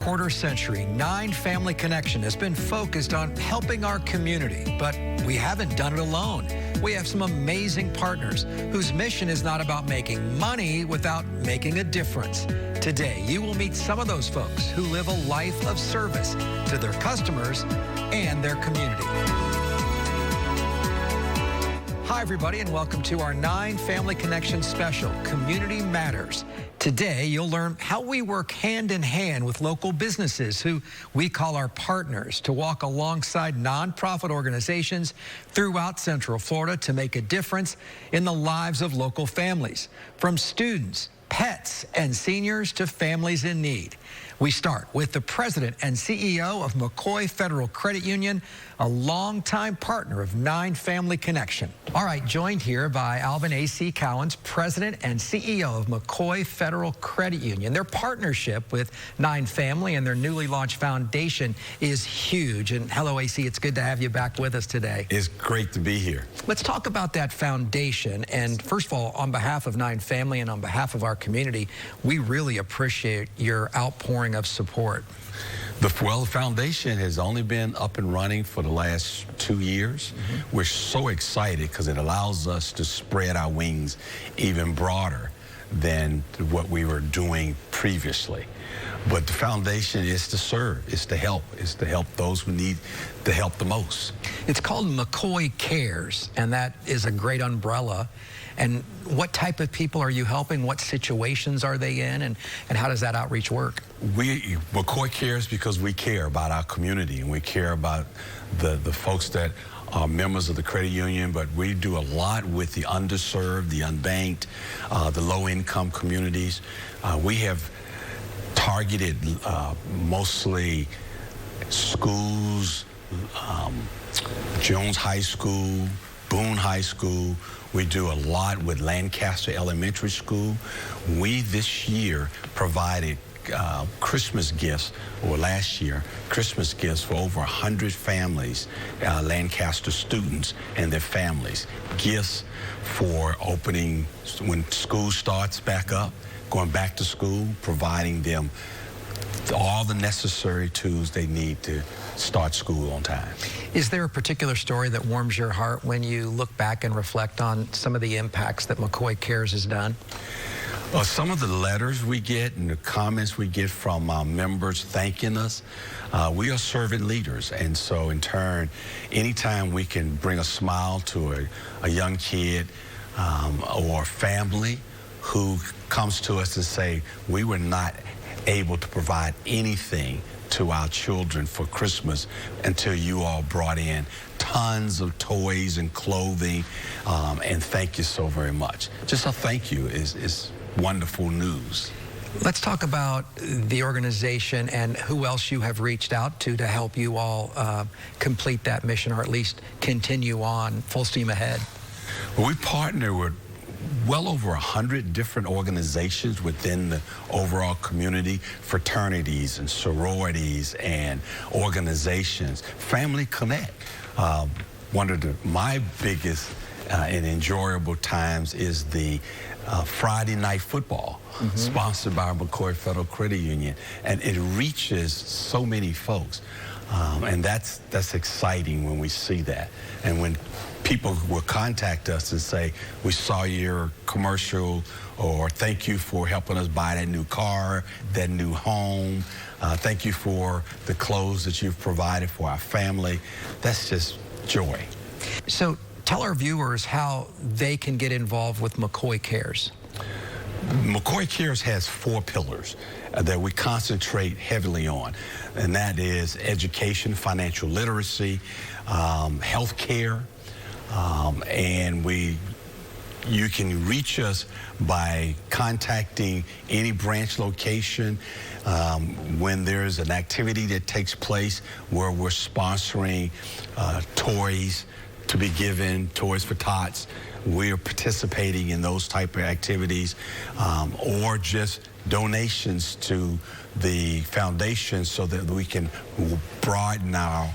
Quarter century, 9 Family Connection has been focused on helping our community, but we haven't done it alone. We have some amazing partners whose mission is not about making money without making a difference. Today, you will meet some of those folks who live a life of service to their customers and their community. Hi, everybody, and welcome to our 9 Family Connection special, Community Matters. Today, you'll learn how we work hand in hand with local businesses who we call our partners to walk alongside nonprofit organizations throughout Central Florida to make a difference in the lives of local families, from students, pets, and seniors to families in need. We start with the president and CEO of McCoy Federal Credit Union, a longtime partner of 9 Family Connection. All right, joined here by Alvin A.C. Cowens, president and CEO of McCoy Federal Credit Union. Their partnership with 9 Family and their newly launched foundation is huge. And hello, AC, it's good to have you back with us today. It's great to be here. Let's talk about that foundation. And first of all, on behalf of 9 Family and on behalf of our community, we really appreciate your outpouring of support. The foundation has only been up and running for the last 2 years. We're so excited because it allows us to spread our wings even broader than what we were doing previously. But the foundation is to serve, is to help those who need the help the most. It's called McCoy Cares, and that is a great umbrella. And what type of people are you helping? What situations are they in? And how does that outreach work? McCoy Cares because we care about our community and we care about the folks that are members of the credit union, but we do a lot with the underserved, the unbanked, the low-income communities. We have targeted mostly schools, Jones High School, Boone High School. We do a lot with Lancaster Elementary School. We this year provided Christmas gifts, or last year, Christmas gifts for over 100 families, Lancaster students and their families. Gifts for opening when school starts back up, going back to school, providing them all the necessary tools they need to start school on time. Is there a particular story that warms your heart when you look back and reflect on some of the impacts that McCoy Cares has done? Some of the letters we get and the comments we get from our members thanking us, we are servant leaders. And so in turn, anytime we can bring a smile to a young kid or family who comes to us and say, we were not able to provide anything to our children for Christmas until you all brought in tons of toys and clothing, and thank you so very much. Just a thank you is wonderful news. Let's talk about the organization and who else you have reached out to help you all complete that mission, or at least continue on full steam ahead. Well, we partner with well over 100 different organizations within the overall community, fraternities and sororities and organizations. Family Connect. One of my biggest and enjoyable times is the Friday night football, sponsored by McCoy Federal Credit Union, and it reaches so many folks. And that's exciting when we see that. And when people will contact us and say, we saw your commercial, or thank you for helping us buy that new car, that new home. Thank you for the clothes that you've provided for our family. That's just joy. So tell our viewers how they can get involved with McCoy Cares. McCoy Cares has 4 pillars that we concentrate heavily on, and that is education, financial literacy, health care, and you can reach us by contacting any branch location when there's an activity that takes place where we're sponsoring toys to be given, Toys for Tots. We're participating in those type of activities, or just donations to the foundation so that we can broaden our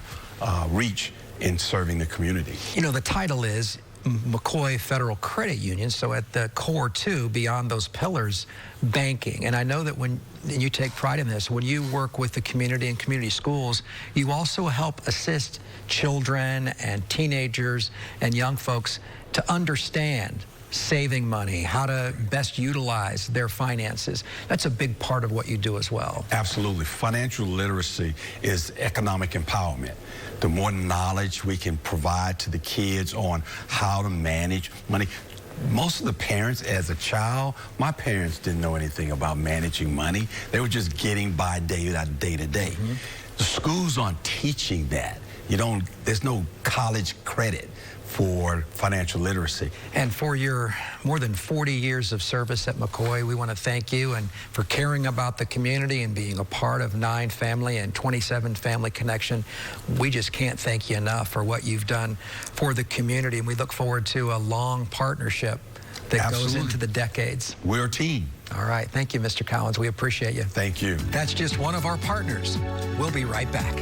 reach in serving the community. You know, the title is McCoy Federal Credit Union, so at the core too, beyond those pillars, banking. And I know that when you take pride in this, when you work with the community and community schools, you also help assist children and teenagers and young folks to understand saving money, how to best utilize their finances. That's a big part of what you do as well. Absolutely. Financial literacy is economic empowerment. The more knowledge we can provide to the kids on how to manage money. Most of the parents, as a child, my parents didn't know anything about managing money. They were just getting by day to day. The schools aren't teaching that. There's no college credit for financial literacy. And for your more than 40 years of service at McCoy, we want to thank you and for caring about the community and being a part of 9 Family and 27 Family Connection. We just can't thank you enough for what you've done for the community, and we look forward to a long partnership that goes into the decades. We're a team. All right. Thank you, Mr. Collins. We appreciate you. Thank you. That's just one of our partners. We'll be right back.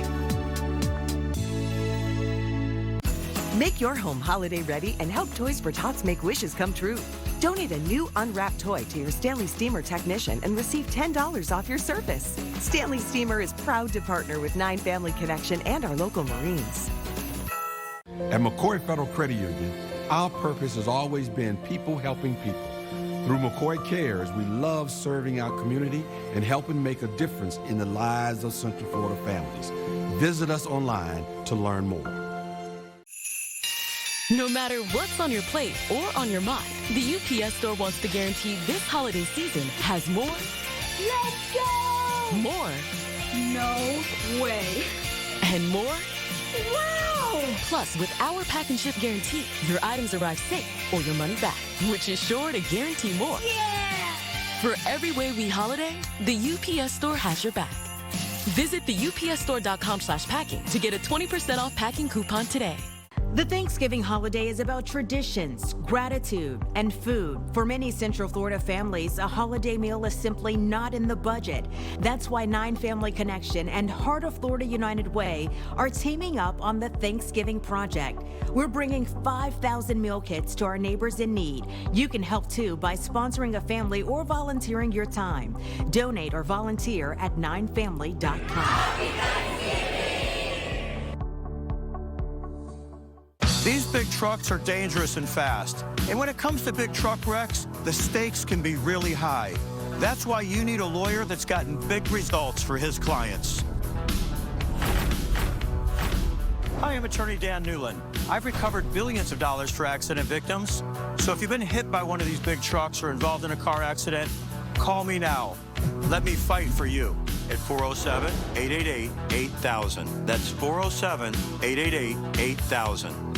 Make your home holiday ready and help Toys for Tots make wishes come true. Donate a new unwrapped toy to your Stanley Steamer technician and receive $10 off your service. Stanley Steamer is proud to partner with 9 Family Connection and our local Marines. At McCoy Federal Credit Union, our purpose has always been people helping people. Through McCoy Cares, we love serving our community and helping make a difference in the lives of Central Florida families. Visit us online to learn more. No matter what's on your plate or on your mind, the UPS Store wants to guarantee this holiday season has more. Let's go! More. No way. And more. Wow! Plus, with our pack and ship guarantee, your items arrive safe or your money back, which is sure to guarantee more. Yeah! For every way we holiday, the UPS Store has your back. Visit the upsstore.com/packing to get a 20% off packing coupon today. The Thanksgiving holiday is about traditions, gratitude, and food. For many Central Florida families, a holiday meal is simply not in the budget. That's why 9 Family Connection and Heart of Florida United Way are teaming up on the Thanksgiving Project. We're bringing 5,000 meal kits to our neighbors in need. You can help too by sponsoring a family or volunteering your time. Donate or volunteer at 9family.com. These big trucks are dangerous and fast. And when it comes to big truck wrecks, the stakes can be really high. That's why you need a lawyer that's gotten big results for his clients. Hi, I'm attorney Dan Newland. I've recovered billions of dollars for accident victims. So if you've been hit by one of these big trucks or involved in a car accident, call me now. Let me fight for you at 407-888-8000. That's 407-888-8000.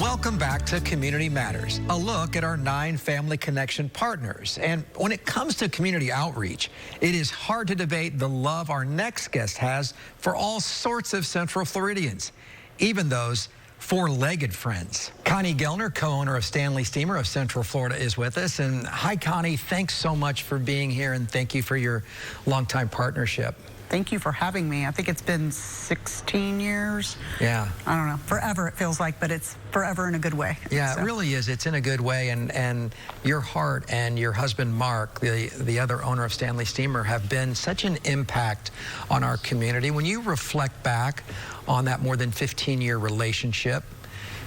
Welcome back to Community Matters, a look at our 9 Family Connection partners. And when it comes to community outreach, it is hard to debate the love our next guest has for all sorts of Central Floridians, even those 4-legged friends. Connie Gellner, co-owner of Stanley Steamer of Central Florida, is with us. And hi, Connie. Thanks so much for being here, and thank you for your longtime partnership. Thank you for having me. I think it's been 16 years. Yeah. I don't know. Forever it feels like, but it's forever in a good way. Yeah, so. It really is. It's in a good way. And your heart and your husband, Mark, the other owner of Stanley Steamer, have been such an impact on our community. When you reflect back on that more than 15-year relationship,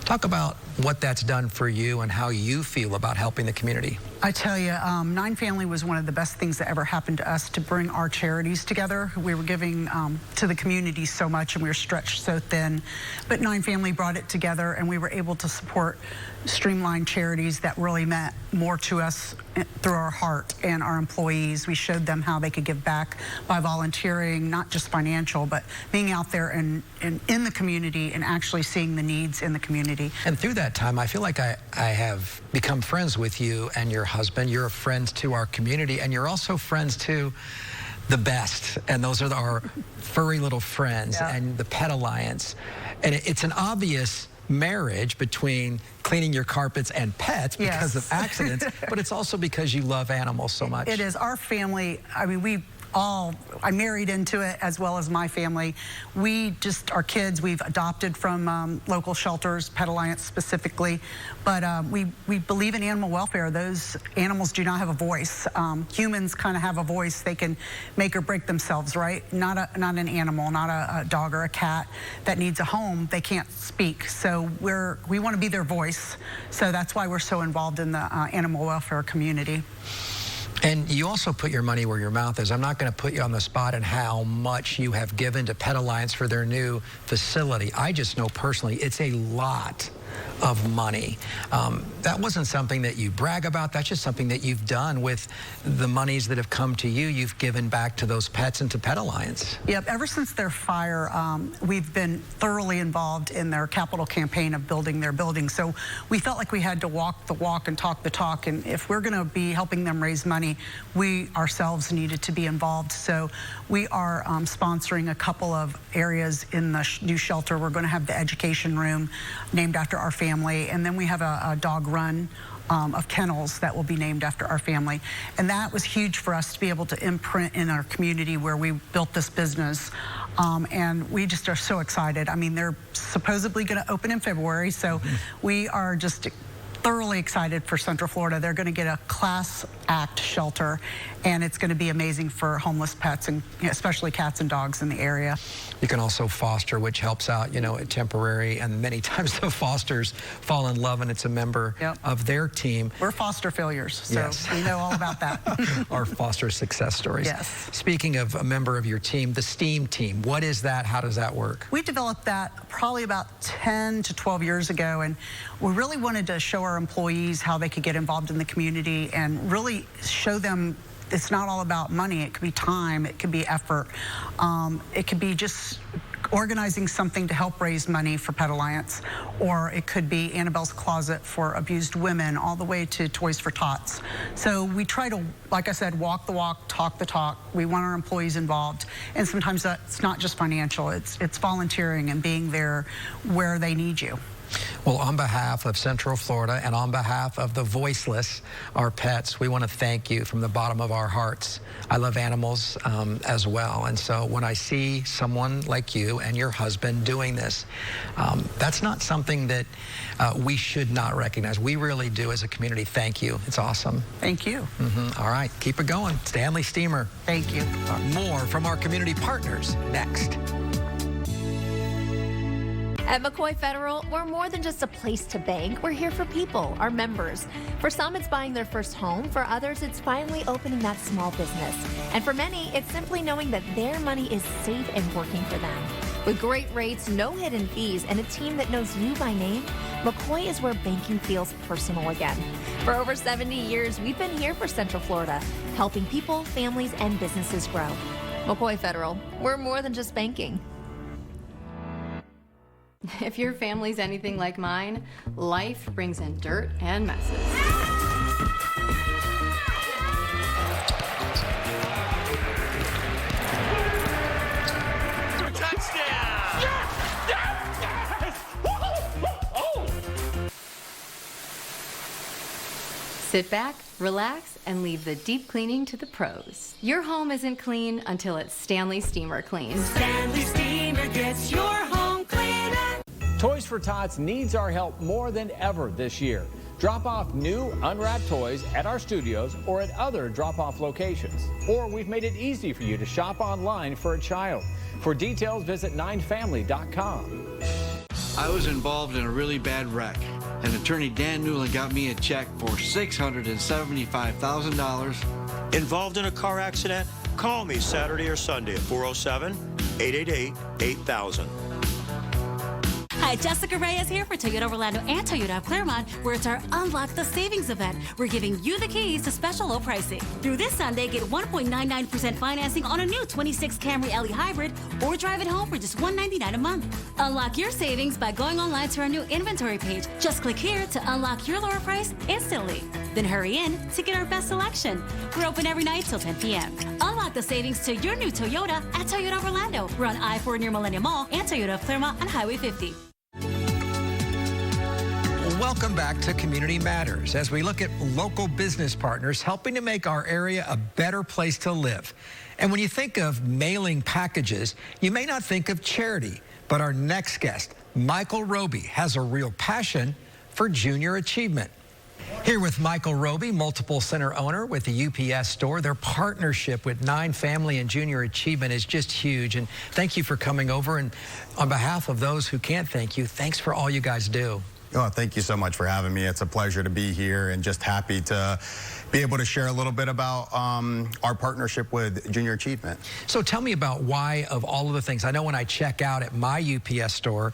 talk about what that's done for you and how you feel about helping the community. I tell you, 9 Family was one of the best things that ever happened to us to bring our charities together. We were giving to the community so much, and we were stretched so thin. But 9 Family brought it together, and we were able to support streamlined charities that really meant more to us through our heart and our employees. We showed them how they could give back by volunteering, not just financial, but being out there and in the community and actually seeing the needs in the community. And through that time, I feel like I have become friends with you and your husband. You're friends to our community, and you're also friends to the best, and those are our furry little friends. Yeah. And the Pet Alliance. And it's an obvious marriage between cleaning your carpets and pets because of accidents, but it's also because you love animals so much. It is. Our family, I mean, we I married into it, as well as my family. Our kids, we've adopted from local shelters, Pet Alliance specifically, but we believe in animal welfare. Those animals do not have a voice. Humans kind of have a voice. They can make or break themselves, right? Not an animal, not a dog or a cat that needs a home. They can't speak. So we want to be their voice. So that's why we're so involved in the animal welfare community. And you also put your money where your mouth is. I'm not going to put you on the spot on how much you have given to Pet Alliance for their new facility. I just know personally it's a lot of money. That wasn't something that you brag about. That's just something that you've done with the monies that have come to you. You've given back to those pets and to Pet Alliance. Yep, ever since their fire, we've been thoroughly involved in their capital campaign of building their building. So we felt like we had to walk the walk and talk the talk. And if we're going to be helping them raise money, we ourselves needed to be involved. So we are sponsoring a couple of areas in the new shelter. We're going to have the education room named after our family, and then we have a dog run of kennels that will be named after our family. And that was huge for us to be able to imprint in our community where we built this business. And we just are so excited. I mean, they're supposedly going to open in February, so we are just thoroughly excited for Central Florida. They're going to get a Class Act shelter, and it's going to be amazing for homeless pets, and especially cats and dogs in the area. You can also foster, which helps out, temporary, and many times the fosters fall in love, and it's a member of their team. We're foster failures, so we know all about that. Our foster success stories. Yes. Speaking of a member of your team, the STEAM team, what is that? How does that work? We developed that probably about 10 to 12 years ago, and we really wanted to show our employees how they could get involved in the community and really show them it's not all about money. It could be time, it could be effort, it could be just organizing something to help raise money for Pet Alliance, or it could be Annabelle's Closet for abused women, all the way to Toys for Tots. So we try to, like I said, walk the walk, talk the talk. We want our employees involved, and sometimes that's not just financial, it's volunteering and being there where they need you. Well, on behalf of Central Florida and on behalf of the voiceless, our pets, we want to thank you from the bottom of our hearts. I love animals as well. And so when I see someone like you and your husband doing this, that's not something that we should not recognize. We really do as a community. Thank you. It's awesome. Thank you. All right, keep it going. Stanley Steamer. Thank you. More from our community partners next. At McCoy Federal, we're more than just a place to bank. We're here for people, our members. For some, it's buying their first home. For others, it's finally opening that small business. And for many, it's simply knowing that their money is safe and working for them. With great rates, no hidden fees, and a team that knows you by name, McCoy is where banking feels personal again. For over 70 years, we've been here for Central Florida, helping people, families, and businesses grow. McCoy Federal, we're more than just banking. If your family's anything like mine, life brings in dirt and messes. Touchdown! Yes! Oh! Sit back, relax, and leave the deep cleaning to the pros. Your home isn't clean until it's Stanley Steamer Clean. Stanley Steamer gets your home cleaner. Toys for Tots needs our help more than ever this year. Drop off new unwrapped toys at our studios or at other drop-off locations. Or we've made it easy for you to shop online for a child. For details, visit 9family.com. I was involved in a really bad wreck, and attorney Dan Newland got me a check for $675,000. Involved in a car accident? Call me Saturday or Sunday at 407-888-8000. Hi, Jessica Reyes here for Toyota Orlando and Toyota of Claremont, where it's our Unlock the Savings event. We're giving you the keys to special low pricing. Through this Sunday, get 1.99% financing on a new 26 Camry LE Hybrid, or drive it home for just $199 a month. Unlock your savings by going online to our new inventory page. Just click here to unlock your lower price instantly. Then hurry in to get our best selection. We're open every night till 10 p.m. Unlock the savings to your new Toyota at Toyota of Orlando. We're on I-4 near Millennium Mall and Toyota of Claremont on Highway 50. Welcome back to Community Matters as we look at local business partners helping to make our area a better place to live. And when you think of mailing packages, you may not think of charity, but our next guest, Michael Roby, has a real passion for junior achievement. Here with Michael Roby, multiple center owner with the UPS store. Their partnership with 9 Family and Junior Achievement is just huge. And thank you for coming over. And on behalf of those who can't thank you, thanks for all you guys do. Oh, thank you so much for having me. It's a pleasure to be here and just happy to be able to share a little bit about our partnership with Junior Achievement. So tell me about why of all of the things. I know when I check out at my UPS store,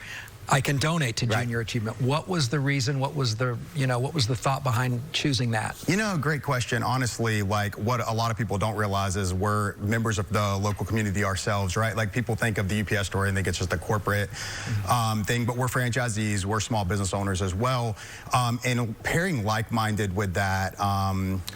I can donate to Junior Achievement. What was the reason? What was the, what was the thought behind choosing that? Great question. Honestly, like what a lot of people don't realize is we're members of the local community ourselves, right? Like people think of the UPS store and think it's just a corporate thing, but we're franchisees, we're small business owners as well. And pairing like-minded with that,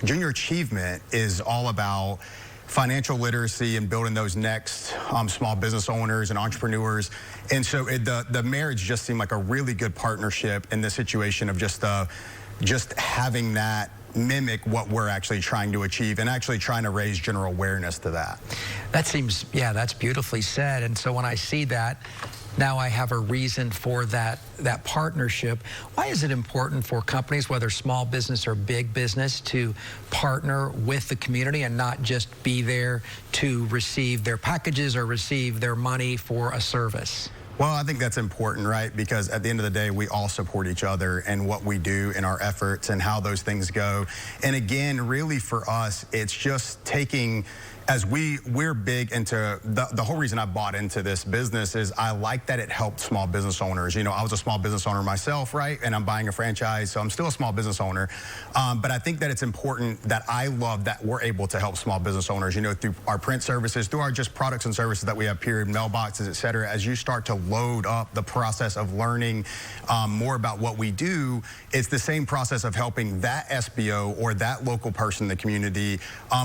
Junior Achievement is all about financial literacy and building those next small business owners and entrepreneurs. And so the marriage just seemed like a really good partnership in the situation of just having that mimic what we're actually trying to achieve and actually trying to raise general awareness to that. That seems, that's beautifully said. And so when I see that, now I have a reason for that partnership. Why is it important for companies, whether small business or big business, to partner with the community and not just be there to receive their packages or receive their money for a service? Well, I think that's important, right? Because at the end of the day, we all support each other and what we do in our efforts and how those things go. And again, really for us, it's just taking, as we're big into, the whole reason I bought into this business is I like that it helped small business owners. I was a small business owner myself, right? And I'm buying a franchise, so I'm still a small business owner. But I think that it's important that I love that we're able to help small business owners, through our print services, through our just products and services that we have, period, mailboxes, et cetera. As you start to load up the process of learning more about what we do, it's the same process of helping that SBO or that local person in the community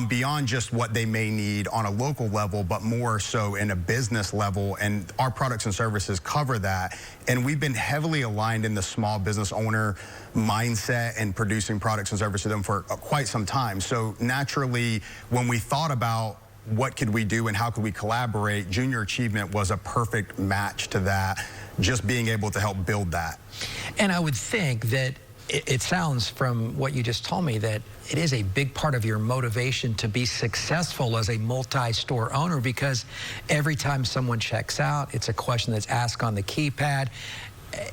beyond just what they may need on a local level, but more so in a business level. And our products and services cover that. And we've been heavily aligned in the small business owner mindset and producing products and services to them for quite some time. So naturally, when we thought about what could we do and how could we collaborate, Junior Achievement was a perfect match to that, just being able to help build that. And I would think that it sounds from what you just told me that it is a big part of your motivation to be successful as a multi-store owner, because every time someone checks out, it's a question that's asked on the keypad.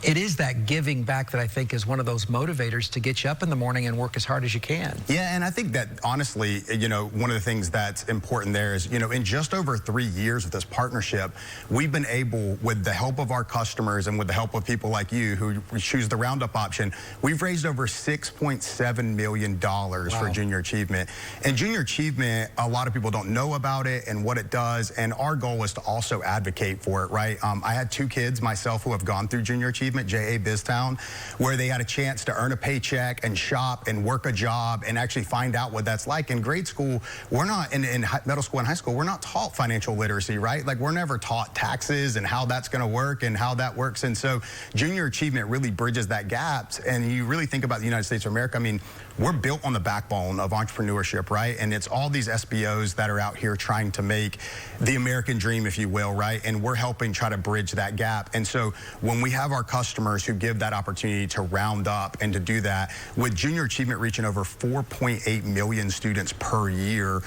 It is that giving back that I think is one of those motivators to get you up in the morning and work as hard as you can. Yeah, and I think that honestly, one of the things that's important there is, in just over 3 years of this partnership, we've been able, with the help of our customers and with the help of people like you who choose the Roundup option, we've raised over $6.7 million for Junior Achievement. And Junior Achievement, a lot of people don't know about it and what it does, and our goal is to also advocate for it, right? I had 2 kids myself who have gone through Junior Achievement, JA Biztown, where they had a chance to earn a paycheck and shop and work a job and actually find out what that's like. In grade school, we're not, in middle school and high school, we're not taught financial literacy, right? Like we're never taught taxes and how that's gonna work and how that works. And so Junior Achievement really bridges that gap. And you really think about the United States of America, I mean, we're built on the backbone of entrepreneurship, right? And it's all these SBOs that are out here trying to make the American dream, if you will, right? And we're helping try to bridge that gap. And so when we have our customers who give that opportunity to round up and to do that, with Junior Achievement reaching over 4.8 million students per year,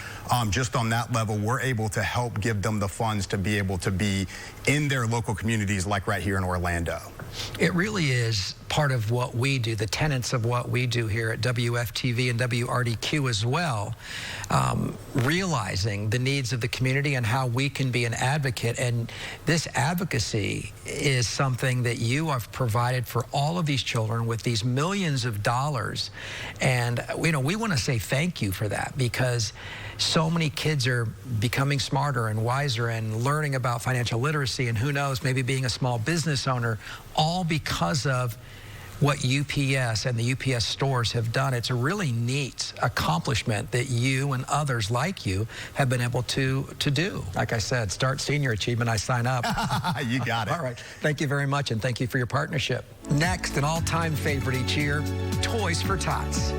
just on that level, we're able to help give them the funds to be able to be in their local communities, like right here in Orlando. It really is part of what we do, the tenets of what we do here at WFTV and WRDQ as well, realizing the needs of the community and how we can be an advocate. And this advocacy is something that you have provided for all of these children with these millions of dollars. And, we want to say thank you for that, because so many kids are becoming smarter and wiser and learning about financial literacy and who knows, maybe being a small business owner, all because of what UPS and the UPS stores have done. It's a really neat accomplishment that you and others like you have been able to do. Like I said, start senior achievement, I sign up. You got it. All right. Thank you very much, and thank you for your partnership. Next, an all-time favorite each year, Toys for Tots.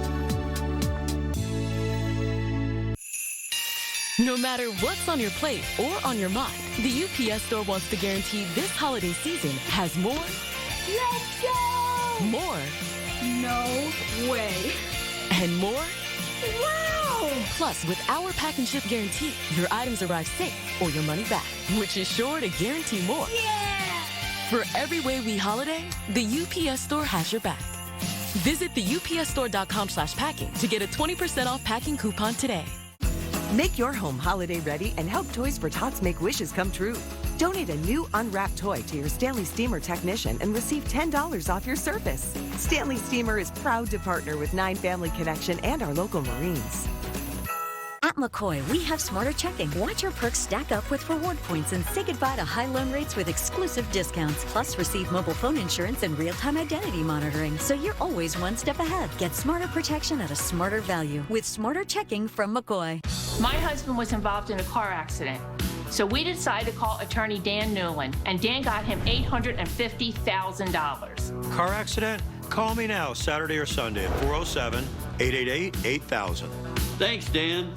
No matter what's on your plate or on your mind, the UPS store wants to guarantee this holiday season has more. Let's go! More. No way. And more. Wow! Plus, with our pack and ship guarantee, your items arrive safe or your money back, which is sure to guarantee more. Yeah! For every way we holiday, the UPS store has your back. Visit the upsstore.com/packing to get a 20% off packing coupon today. Make your home holiday ready and help Toys for Tots make wishes come true. Donate a new unwrapped toy to your Stanley Steamer technician and receive $10 off your service. Stanley Steamer is proud to partner with 9 Family Connection and our local Marines. At McCoy, we have smarter checking. Watch your perks stack up with reward points and say goodbye to high loan rates with exclusive discounts. Plus, receive mobile phone insurance and real-time identity monitoring, so you're always one step ahead. Get smarter protection at a smarter value with smarter checking from McCoy. My husband was involved in a car accident, so we decided to call attorney Dan Newland, and Dan got him $850,000. Car accident? Call me now, Saturday or Sunday at 407-888-8000. Thanks, Dan.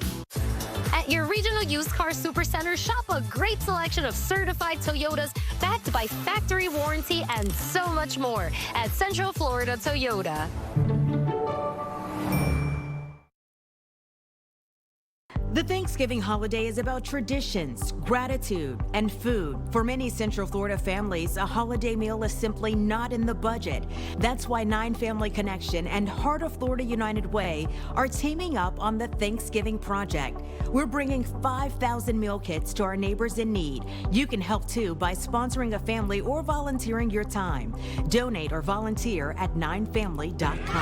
At your regional used car supercenter, shop a great selection of certified Toyotas backed by factory warranty and so much more at Central Florida Toyota. The Thanksgiving holiday is about traditions, gratitude, and food. For many Central Florida families, a holiday meal is simply not in the budget. That's why 9 Family Connection and Heart of Florida United Way are teaming up on the Thanksgiving Project. We're bringing 5,000 meal kits to our neighbors in need. You can help too by sponsoring a family or volunteering your time. Donate or volunteer at 9family.com.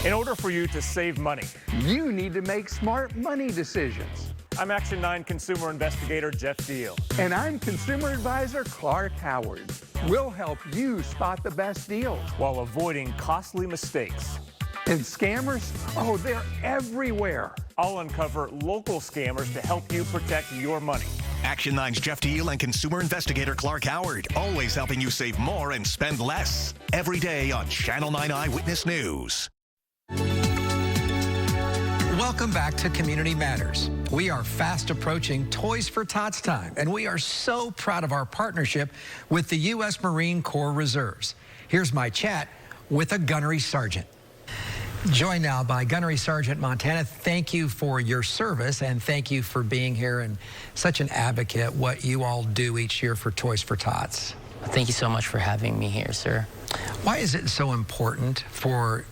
In order for you to save money, you need to make smart money decisions. I'm Action 9 consumer investigator Jeff Deal. And I'm consumer advisor Clark Howard. We'll help you spot the best deals while avoiding costly mistakes. And scammers? Oh, they're everywhere. I'll uncover local scammers to help you protect your money. Action 9's Jeff Deal and consumer investigator Clark Howard, always helping you save more and spend less. Every day on Channel 9 Eyewitness News. Welcome back to Community Matters. We are fast approaching Toys for Tots time, and we are so proud of our partnership with the U.S. Marine Corps Reserves. Here's my chat with a gunnery sergeant. Joined now by Gunnery Sergeant Montana. Thank you for your service, and thank you for being here and such an advocate, what you all do each year for Toys for Tots. Thank you so much for having me here, sir. Why is it so important for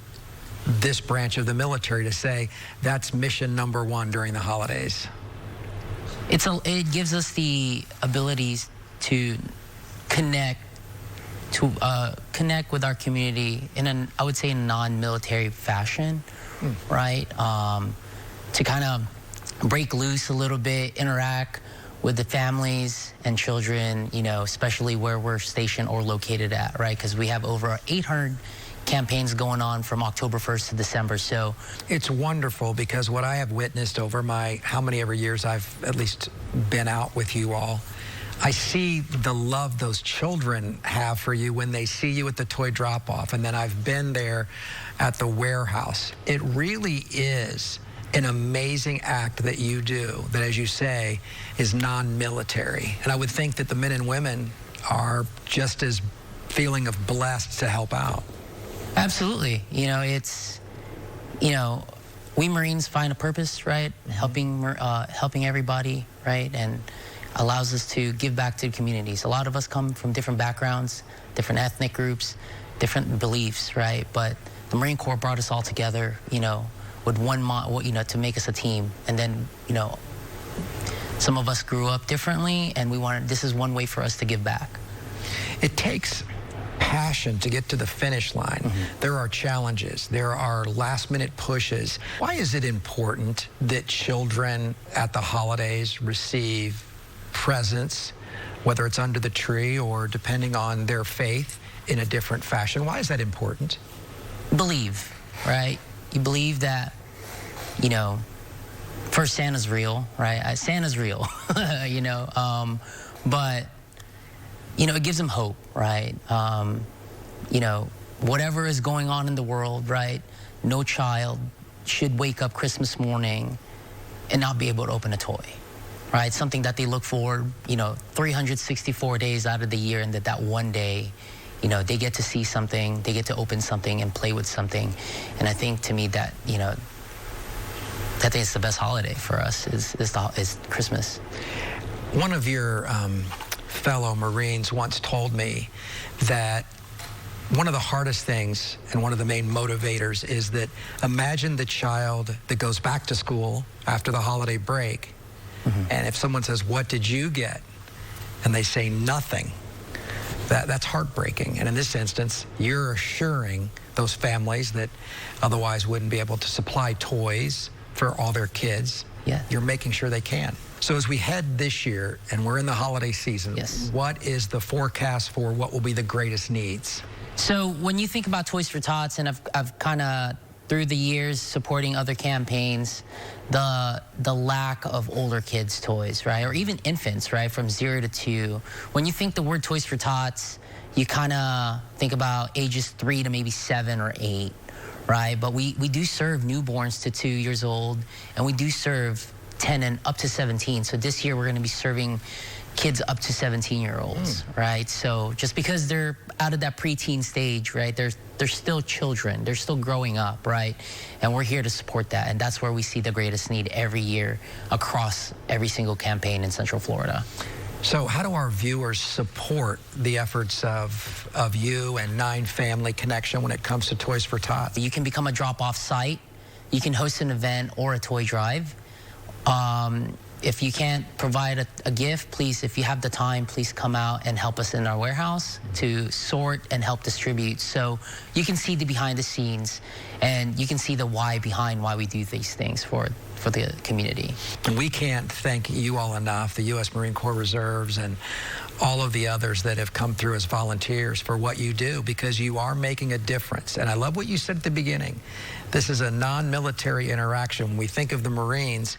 this branch of the military to say that's mission number 1 during the holidays? It gives us the abilities to connect with our community in I would say, a non-military fashion, right? To kind of break loose a little bit, interact with the families and children, you know, especially where we're stationed or located at, right? Because we have over 800 campaigns going on from October 1st to December. So it's wonderful, because what I have witnessed over my how many ever years I've at least been out with you all, I see the love those children have for you when they see you at the toy drop-off, and then I've been there at the warehouse. It really is an amazing act that you do that, as you say, is non-military. And I would think that the men and women are just as feeling of blessed to help out. Absolutely. You know, it's, you know, we Marines find a purpose, right? Helping everybody, right? And allows us to give back to the communities. A lot of us come from different backgrounds, different ethnic groups, different beliefs, right? But the Marine Corps brought us all together, you know, with one, you know, to make us a team. And then, you know, some of us grew up differently, and this is one way for us to give back. It takes passion to get to the finish line. There are challenges. There are last-minute pushes. Why is it important that children at the holidays receive presents whether it's under the tree or depending on their faith in a different fashion. Why is that important? Believe, right? You believe that, you know, first, Santa's real, right? Santa's real, you know, but, you know, it gives them hope, right? You know, whatever is going on in the world, right? No child should wake up Christmas morning and not be able to open a toy, right? Something that they look forward, you know, 364 days out of the year, and that one day, you know, they get to see something, they get to open something and play with something. And I think, to me, that, you know, I think it's the best holiday for us is Christmas. One of your fellow Marines once told me that one of the hardest things and one of the main motivators is that imagine the child that goes back to school after the holiday break, and if someone says, "What did you get?" and they say nothing, that's heartbreaking. And in this instance, you're assuring those families that otherwise wouldn't be able to supply toys for all their kids. Yeah. You're making sure they can. So as we head this year and we're in the holiday season, what is the forecast for what will be the greatest needs? So when you think about Toys for Tots, and I've kind of, through the years, supporting other campaigns, the lack of older kids' toys, right? Or even infants, right? From 0 to 2. When you think the word Toys for Tots, you kind of think about ages 3 to maybe 7 or 8, right? But we do serve newborns to 2 years old, and we do serve 10 and up to 17. So this year we're going to be serving kids up to 17-year-olds, right? So just because they're out of that preteen stage, right? They're still children. They're still growing up, right? And we're here to support that. And that's where we see the greatest need every year across every single campaign in Central Florida. So how do our viewers support the efforts of you and 9 Family Connection when it comes to Toys for Tots? You can become a drop-off site. You can host an event or a toy drive. If you can't provide a gift, please, if you have the time, please come out and help us in our warehouse to sort and help distribute. So you can see the behind the scenes, and you can see the why behind why we do these things for the community. And we can't thank you all enough, the U.S. Marine Corps Reserves and all of the others that have come through as volunteers, for what you do, because you are making a difference. And I love what you said at the beginning. This is a non-military interaction. When we think of the Marines,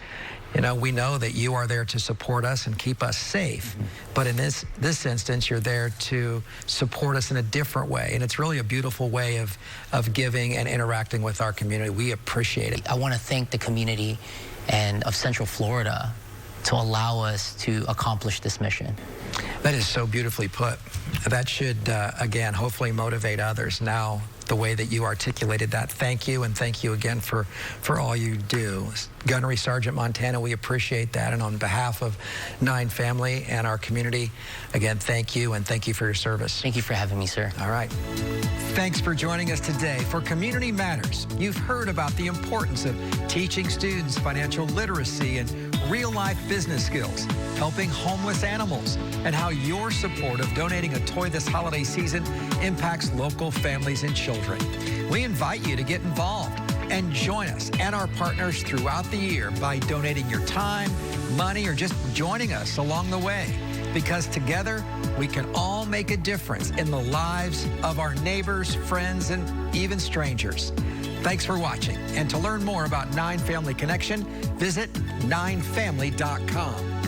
you know, we know that you are there to support us and keep us safe. But in this instance, you're there to support us in a different way. And it's really a beautiful way of giving and interacting with our community. We appreciate it. I want to thank the community and of Central Florida to allow us to accomplish this mission. That is so beautifully put. That should, again, hopefully motivate others. Now, the way that you articulated that, thank you, and thank you again for all you do. Gunnery Sergeant Montana, we appreciate that. And on behalf of 9 Family and our community, again, thank you, and thank you for your service. Thank you for having me, sir. All right. Thanks for joining us today for Community Matters. You've heard about the importance of teaching students financial literacy and real-life business skills, helping homeless animals, and how your support of donating a toy this holiday season impacts local families and children. We invite you to get involved and join us and our partners throughout the year by donating your time, money, or just joining us along the way. Because together, we can all make a difference in the lives of our neighbors, friends, and even strangers. Thanks for watching. And to learn more about 9 Family Connection, visit 9family.com.